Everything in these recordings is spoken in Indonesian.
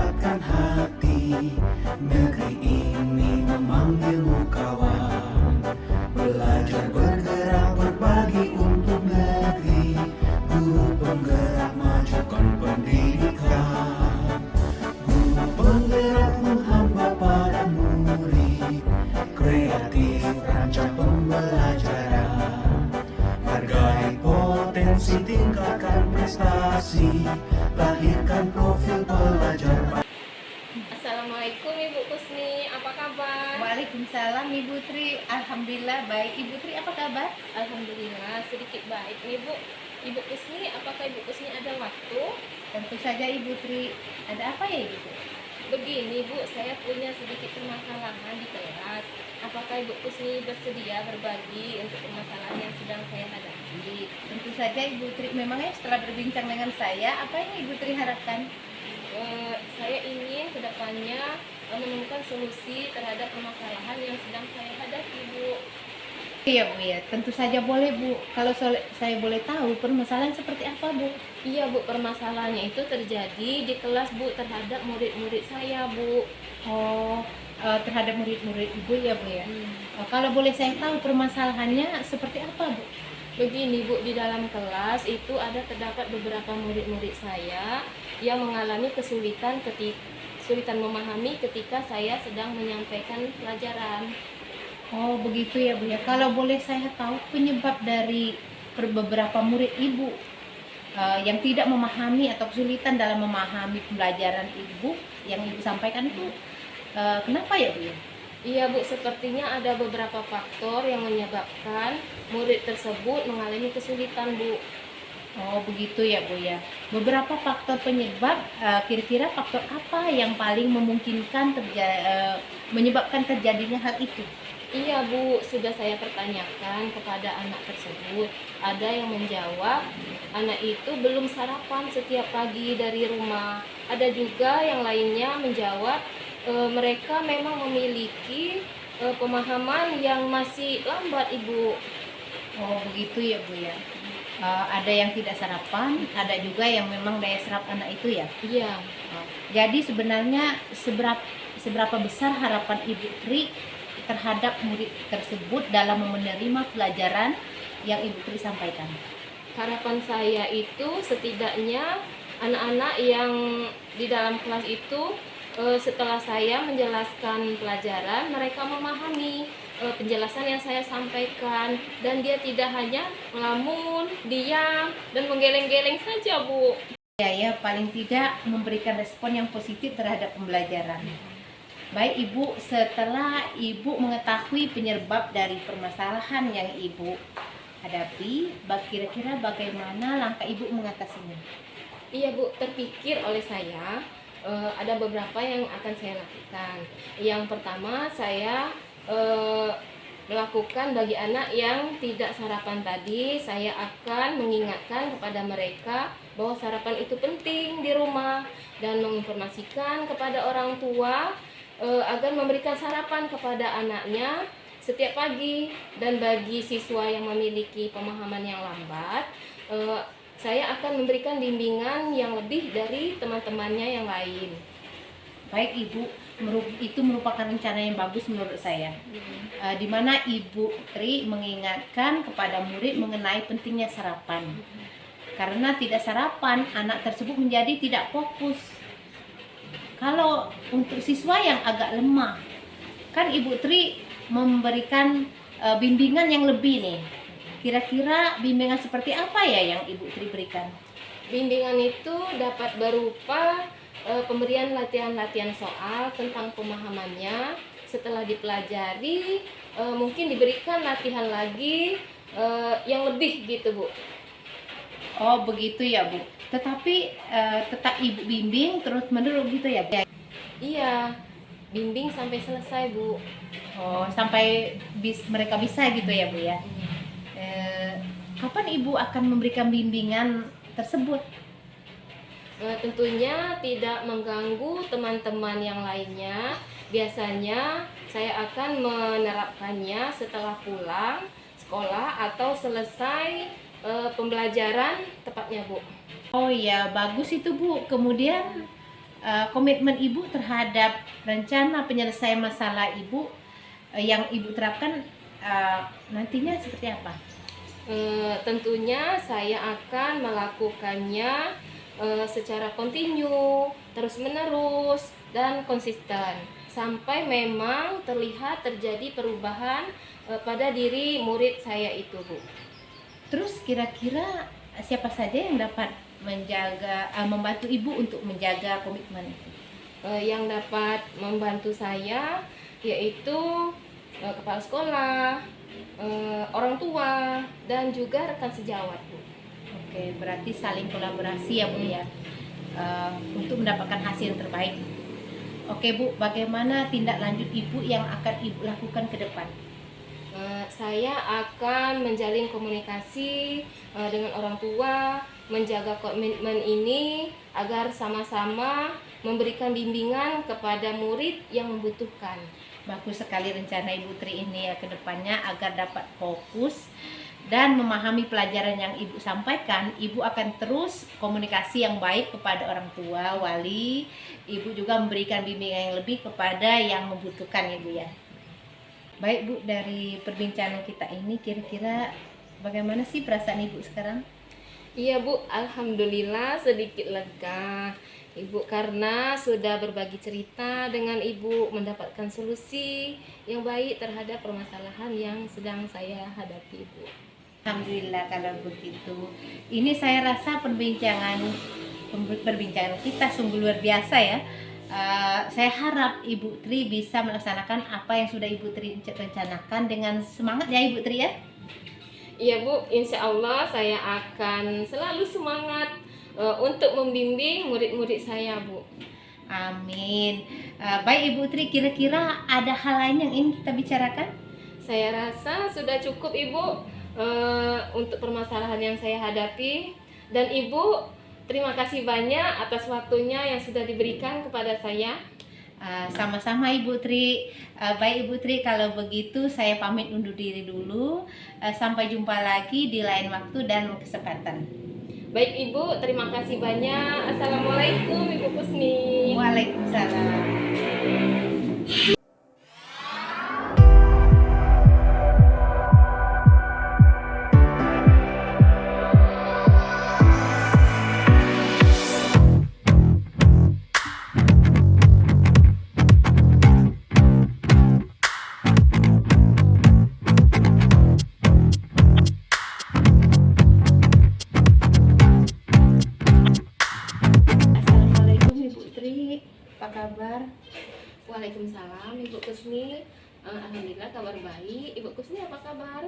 mendapatkan hati. Negeri ini memanggilmu kawan, belajar bergerak berbagi untuk negeri. Guru penggerak majukan pendidikan, guru penggerak menghamba pada murid, kreatif rancang pembelajaran. Hargai potensi, tingkatkan prestasi, lahirkan profil pelajar. Assalamualaikum Ibu Kusni, apa kabar? Waalaikumsalam Ibu Tri, alhamdulillah baik. Ibu Tri apa kabar? Alhamdulillah sedikit baik nih Bu. Ibu Kusni, apakah Ibu Kusni ada waktu? Tentu saja Ibu Tri. Ada apa ya Ibu Tri? Begini Bu, saya punya sedikit permasalahan di kelas. Apakah Ibu Kusni bersedia berbagi untuk permasalahan yang sedang saya hadapi? Tentu saja Ibu Tri. Memangnya setelah berbincang dengan saya, apa yang Ibu Tri harapkan? Saya ingin kedepannya menemukan solusi terhadap permasalahan yang sedang saya hadapi Bu. Iya Bu ya, tentu saja boleh Bu. Kalau saya boleh tahu permasalahan seperti apa Bu? Iya Bu, permasalahannya itu terjadi di kelas Bu terhadap murid-murid saya Bu. Oh, terhadap murid-murid Ibu ya Bu ya. Kalau boleh saya tahu permasalahannya seperti apa Bu? Begini Bu, di dalam kelas itu terdapat beberapa murid-murid saya yang mengalami kesulitan memahami ketika saya sedang menyampaikan pelajaran. Oh begitu ya Bu ya. Kalau boleh saya tahu penyebab dari beberapa murid Ibu yang tidak memahami atau kesulitan dalam memahami pembelajaran Ibu yang Ibu sampaikan itu kenapa ya Bu ya? Iya Bu, sepertinya ada beberapa faktor yang menyebabkan murid tersebut mengalami kesulitan Bu. Oh begitu ya Bu ya. Beberapa faktor penyebab, kira-kira faktor apa yang paling memungkinkan menyebabkan terjadinya hal itu? Iya Bu, sudah saya pertanyakan kepada anak tersebut. Ada yang menjawab anak itu belum sarapan setiap pagi dari rumah. Ada juga yang lainnya menjawab mereka memang memiliki pemahaman yang masih lambat Ibu. Oh begitu ya Bu ya. Ada yang tidak sarapan, ada juga yang memang daya serap anak itu ya. Iya. Jadi sebenarnya seberapa besar harapan Ibu Tri terhadap murid tersebut dalam menerima pelajaran yang Ibu Tri sampaikan? Harapan saya itu setidaknya anak-anak yang di dalam kelas itu setelah saya menjelaskan pelajaran, mereka memahami penjelasan yang saya sampaikan dan dia tidak hanya ngelamun, diam, dan menggeleng-geleng saja Bu. Ya, paling tidak memberikan respon yang positif terhadap pembelajaran. Baik Ibu, setelah Ibu mengetahui penyebab dari permasalahan yang Ibu hadapi, kira-kira bagaimana langkah Ibu mengatasinya? Iya Bu, terpikir oleh saya ada beberapa yang akan saya lakukan. Yang pertama, saya melakukan bagi anak yang tidak sarapan tadi, saya akan mengingatkan kepada mereka bahwa sarapan itu penting di rumah dan menginformasikan kepada orang tua agar memberikan sarapan kepada anaknya setiap pagi. Dan bagi siswa yang memiliki pemahaman yang lambat, saya akan memberikan bimbingan yang lebih dari teman-temannya yang lain. Baik Ibu, itu merupakan rencana yang bagus menurut saya. Di mana Ibu Tri mengingatkan kepada murid mengenai pentingnya sarapan. Karena tidak sarapan, anak tersebut menjadi tidak fokus. Kalau untuk siswa yang agak lemah, kan Ibu Tri memberikan bimbingan yang lebih nih. Kira-kira bimbingan seperti apa ya yang Ibu Tri berikan? Bimbingan itu dapat berupa pemberian latihan-latihan soal tentang pemahamannya. Setelah dipelajari, mungkin diberikan latihan lagi yang lebih gitu Bu. Oh begitu ya Bu. Tetapi tetap Ibu bimbing terus menerus gitu ya Bu? Iya, bimbing sampai selesai Bu. Oh sampai mereka bisa gitu ya Bu ya? Kapan Ibu akan memberikan bimbingan tersebut? Tentunya tidak mengganggu teman-teman yang lainnya. Biasanya saya akan menerapkannya setelah pulang sekolah atau selesai pembelajaran tepatnya Bu. Oh iya bagus itu Bu. Kemudian komitmen Ibu terhadap rencana penyelesaian masalah Ibu yang Ibu terapkan nantinya seperti apa? Tentunya saya akan melakukannya secara kontinu, terus-menerus, dan konsisten sampai memang terlihat terjadi perubahan pada diri murid saya itu, Bu. Terus kira-kira siapa saja yang dapat membantu Ibu untuk menjaga komitmen itu? Yang dapat membantu saya yaitu kepala sekolah, orang tua, dan juga rekan sejawat, Bu. Oke, berarti saling kolaborasi ya Bu ya, untuk mendapatkan hasil yang terbaik. Oke Bu, bagaimana tindak lanjut Ibu yang akan Ibu lakukan ke depan? Saya akan menjalin komunikasi dengan orang tua, menjaga komitmen ini agar sama-sama memberikan bimbingan kepada murid yang membutuhkan. Bagus sekali rencana Ibu Tri ini ya ke depannya agar dapat fokus dan memahami pelajaran yang Ibu sampaikan. Ibu akan terus komunikasi yang baik kepada orang tua, wali. Ibu juga memberikan bimbingan yang lebih kepada yang membutuhkan ya Bu ya. Baik Bu, dari perbincangan kita ini kira-kira bagaimana sih perasaan Ibu sekarang? Iya Bu, alhamdulillah sedikit lega Ibu karena sudah berbagi cerita dengan Ibu, mendapatkan solusi yang baik terhadap permasalahan yang sedang saya hadapi, Bu. Alhamdulillah kalau begitu. Ini saya rasa perbincangan kita sungguh luar biasa ya. Saya harap Ibu Tri bisa melaksanakan apa yang sudah Ibu Tri rencanakan dengan semangat ya Ibu Tri ya. Iya Bu, insya Allah saya akan selalu semangat untuk membimbing murid-murid saya, Bu. Amin. Baik Ibu Tri, kira-kira ada hal lain yang ingin kita bicarakan? Saya rasa sudah cukup Ibu untuk permasalahan yang saya hadapi. Dan Ibu, terima kasih banyak atas waktunya yang sudah diberikan kepada saya. Sama-sama Ibu Tri. Baik Ibu Tri, kalau begitu saya pamit undur diri dulu. Sampai jumpa lagi di lain waktu dan kesempatan. Baik Ibu, terima kasih banyak. Assalamualaikum Ibu Kusni. Waalaikumsalam. Assalamualaikum Ibu Tri, apa kabar? Waalaikumsalam Ibu Kusni. Alhamdulillah kabar baik. Ibu Kusni apa kabar?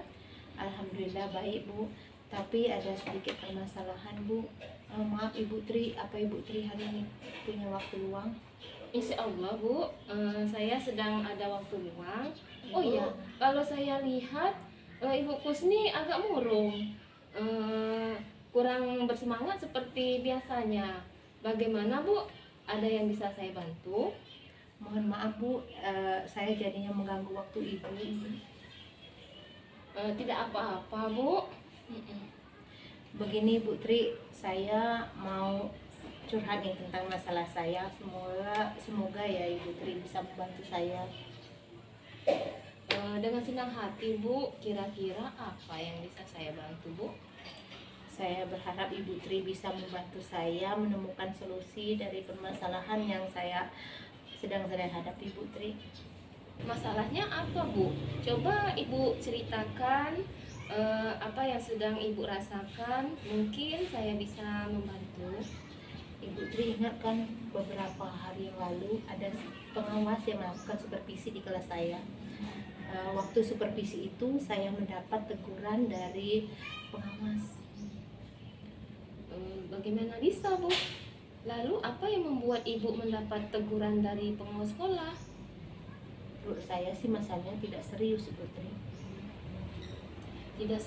Alhamdulillah baik Bu, tapi ada sedikit permasalahan Bu. Maaf Ibu Tri, apa Ibu Tri hari ini punya waktu luang? Insya Allah Bu, saya sedang ada waktu luang. Oh Ibu. iya, kalau saya lihat Ibu Kusni agak murung, kurang bersemangat seperti biasanya. Bagaimana Bu? Ada yang bisa saya bantu? Mohon maaf Bu, saya jadinya mengganggu waktu Ibu. Tidak apa-apa Bu. Begini Bu Tri, saya mau curhat nih tentang masalah saya. Semoga ya Ibu Tri bisa membantu saya. Dengan senang hati Bu, kira-kira apa yang bisa saya bantu Bu? Saya berharap Ibu Tri bisa membantu saya menemukan solusi dari permasalahan yang saya sedang hadapi Bu Tri. Masalahnya apa Bu? Coba Ibu ceritakan apa yang sedang Ibu rasakan. Mungkin saya bisa membantu. Ibu Tri ingat kan beberapa hari yang lalu ada pengawas yang melakukan supervisi di kelas saya. Waktu supervisi itu saya mendapat teguran dari pengawas. Bagaimana bisa Bu? Lalu apa yang membuat Ibu mendapat teguran dari pengawas sekolah? Menurut saya sih masalahnya tidak serius Ibu Tri. Tidak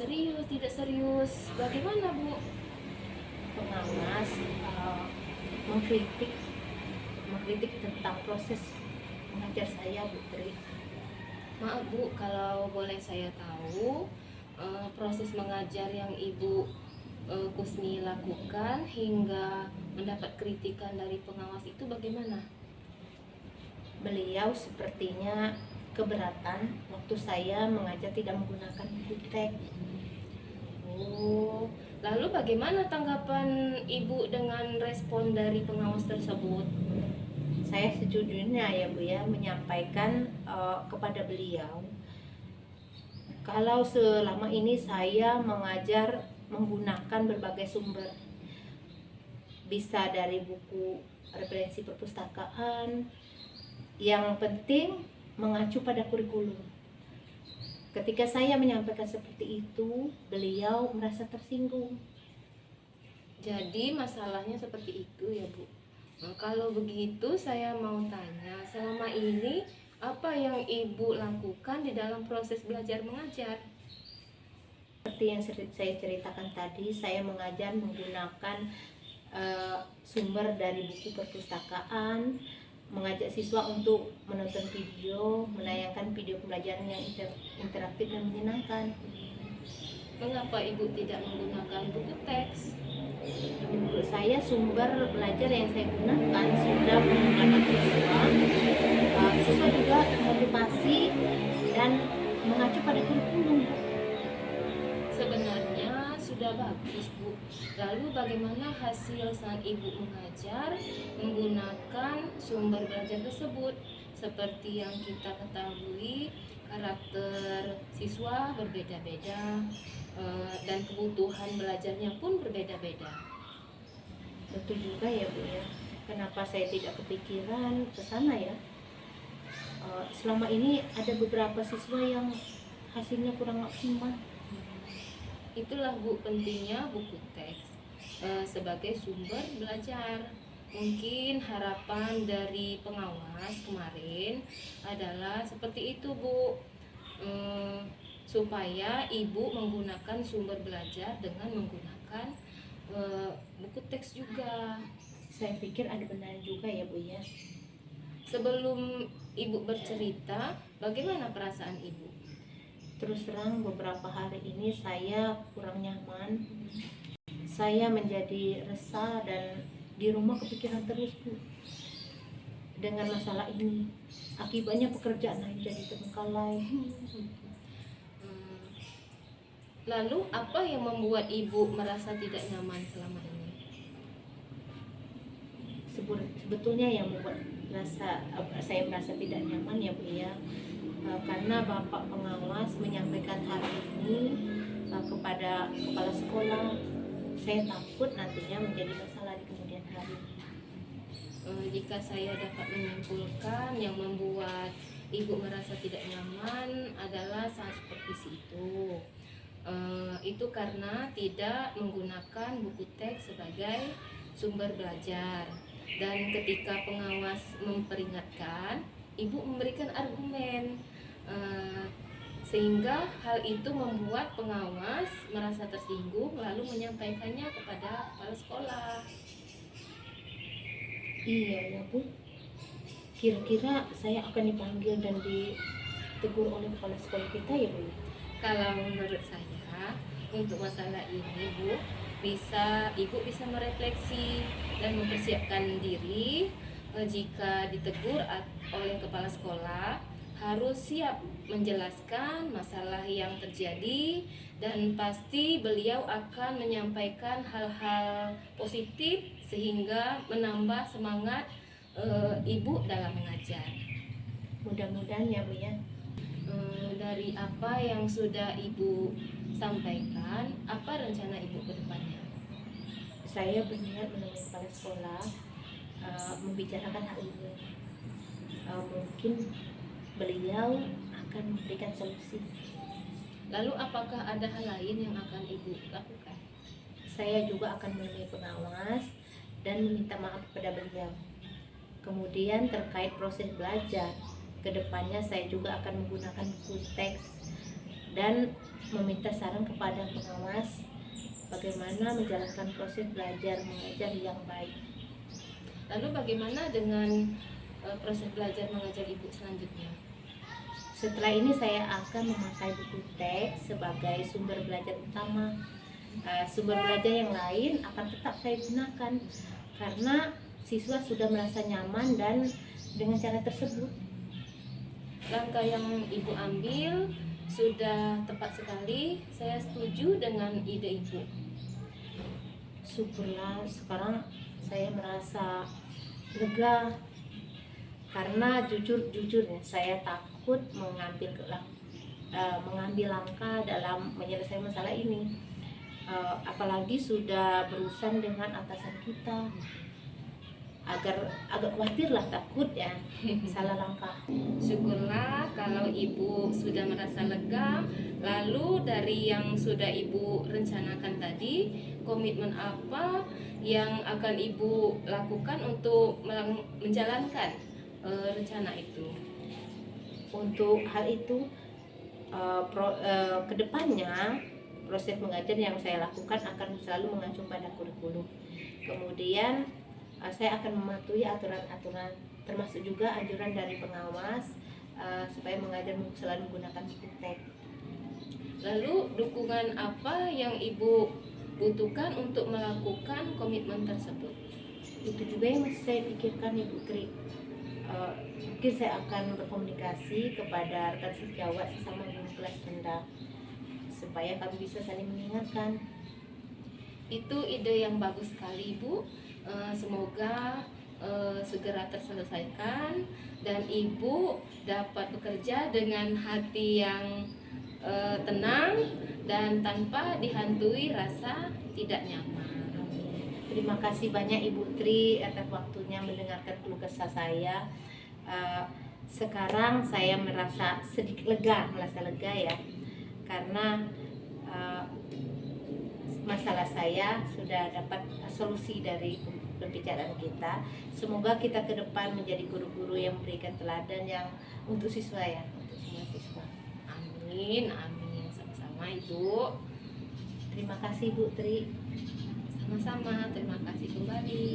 serius. Bagaimana Bu? Pengawas mengkritik tentang proses mengajar saya Bu Tri. Maaf Bu, kalau boleh saya tahu proses mengajar yang Ibu Kusni lakukan hingga mendapat kritikan dari pengawas itu bagaimana? Beliau sepertinya keberatan waktu saya mengajar tidak menggunakan buku teks. Oh, lalu bagaimana tanggapan Ibu dengan respon dari pengawas tersebut? Saya sejujurnya ya Bu ya menyampaikan kepada beliau kalau selama ini saya mengajar menggunakan berbagai sumber, bisa dari buku referensi perpustakaan, yang penting mengacu pada kurikulum. Ketika saya menyampaikan seperti itu, beliau merasa tersinggung. Jadi masalahnya seperti itu ya Bu. Nah, kalau begitu saya mau tanya, selama ini apa yang Ibu lakukan di dalam proses belajar mengajar? Seperti yang saya ceritakan tadi, saya mengajar menggunakan sumber dari buku perpustakaan, mengajak siswa untuk menonton video, menayangkan video pembelajaran yang interaktif dan menyenangkan. Mengapa Ibu tidak menggunakan buku teks? Menurut saya sumber belajar yang saya gunakan sudah menggunakan siswa, siswa juga termotivasi dan mengacu pada kurikulum. Sebenarnya sudah bagus Bu. Lalu bagaimana hasil saat Ibu mengajar menggunakan sumber belajar tersebut? Seperti yang kita ketahui, karakter siswa berbeda-beda dan kebutuhan belajarnya pun berbeda-beda. Betul juga ya Bu ya. Kenapa saya tidak kepikiran ke sana ya? Selama ini ada beberapa siswa yang hasilnya kurang maksimal. Itulah Bu pentingnya buku teks sebagai sumber belajar. Mungkin harapan dari pengawas kemarin adalah seperti itu Bu, supaya Ibu menggunakan sumber belajar dengan menggunakan buku teks juga. Saya pikir ada benar juga ya Bu ya. Sebelum Ibu bercerita, bagaimana perasaan Ibu? Terus terang beberapa hari ini saya kurang nyaman. Saya menjadi resah dan di rumah kepikiran terus Bu dengan masalah ini. Akibatnya pekerjaan lain jadi terbengkalai. Lalu apa yang membuat Ibu merasa tidak nyaman selama ini? Sebetulnya yang membuat saya merasa tidak nyaman ya Bu ya, karena Bapak pengawas menyampaikan hal ini kepada kepala sekolah. Saya takut nantinya menjadi masalah di kemudian hari. Jika saya dapat menyimpulkan, yang membuat Ibu merasa tidak nyaman adalah saat supervisi itu. Itu karena tidak menggunakan buku teks sebagai sumber belajar. Dan ketika pengawas memperingatkan, Ibu memberikan argumen, sehingga hal itu membuat pengawas merasa tersinggung lalu menyampaikannya kepada kepala sekolah. Iya ya Bu, kira-kira saya akan dipanggil dan ditegur oleh kepala sekolah kita ya Bu? Kalau menurut saya untuk masalah ini Bu, Ibu bisa merefleksi dan mempersiapkan diri. Jika ditegur oleh kepala sekolah, harus siap menjelaskan masalah yang terjadi dan pasti beliau akan menyampaikan hal-hal positif sehingga menambah semangat Ibu dalam mengajar. Mudah-mudahan ya Bu ya. Dari apa yang sudah Ibu sampaikan, apa rencana Ibu ke depannya? Saya berniat menemui kepala sekolah membicarakan hal ini. Mungkin beliau akan memberikan solusi. Lalu apakah ada hal lain yang akan Ibu lakukan? Saya juga akan menemui pengawas dan meminta maaf kepada beliau. Kemudian terkait proses belajar, kedepannya saya juga akan menggunakan buku teks dan meminta saran kepada pengawas bagaimana menjalankan proses belajar mengajar yang baik. Lalu bagaimana dengan proses belajar mengajar Ibu selanjutnya? Setelah ini saya akan memakai buku teks sebagai sumber belajar utama. Sumber belajar yang lain akan tetap saya gunakan karena siswa sudah merasa nyaman dan dengan cara tersebut. Langkah yang Ibu ambil sudah tepat sekali. Saya setuju dengan ide Ibu. Syukurlah sekarang saya merasa lega, karena jujurnya saya takut mengambil langkah dalam menyelesaikan masalah ini. Apalagi sudah berurusan dengan atasan kita, agak khawatir lah, takut ya salah langkah. Syukurlah kalau Ibu sudah merasa lega. Lalu dari yang sudah Ibu rencanakan tadi, komitmen apa yang akan Ibu lakukan untuk menjalankan rencana itu? Untuk hal itu, kedepannya proses mengajar yang saya lakukan akan selalu mengacu pada kurikulum. Kemudian saya akan mematuhi aturan-aturan, termasuk juga anjuran dari pengawas, supaya mengajar selalu menggunakan buku teks. Lalu dukungan apa yang Ibu butuhkan untuk melakukan komitmen tersebut? Itu juga yang masih saya pikirkan, Ibu Tri. Mungkin saya akan berkomunikasi kepada rekan sejawat sesama guru kelas rendah, supaya kami bisa saling mengingatkan. Itu ide yang bagus sekali, Bu. Semoga segera terselesaikan dan Ibu dapat bekerja dengan hati yang tenang dan tanpa dihantui rasa tidak nyaman. Terima kasih banyak Ibu Tri atas waktunya mendengarkan keluh kesah saya. Sekarang saya merasa sedikit lega ya, karena masalah saya sudah dapat solusi dari pembicaraan kita. Semoga kita ke depan menjadi guru-guru yang memberikan teladan yang untuk siswa ya, untuk semua siswa. Amin, amin. Sama-sama Ibu. Terima kasih Bu Tri. Sama-sama, terima kasih kembali.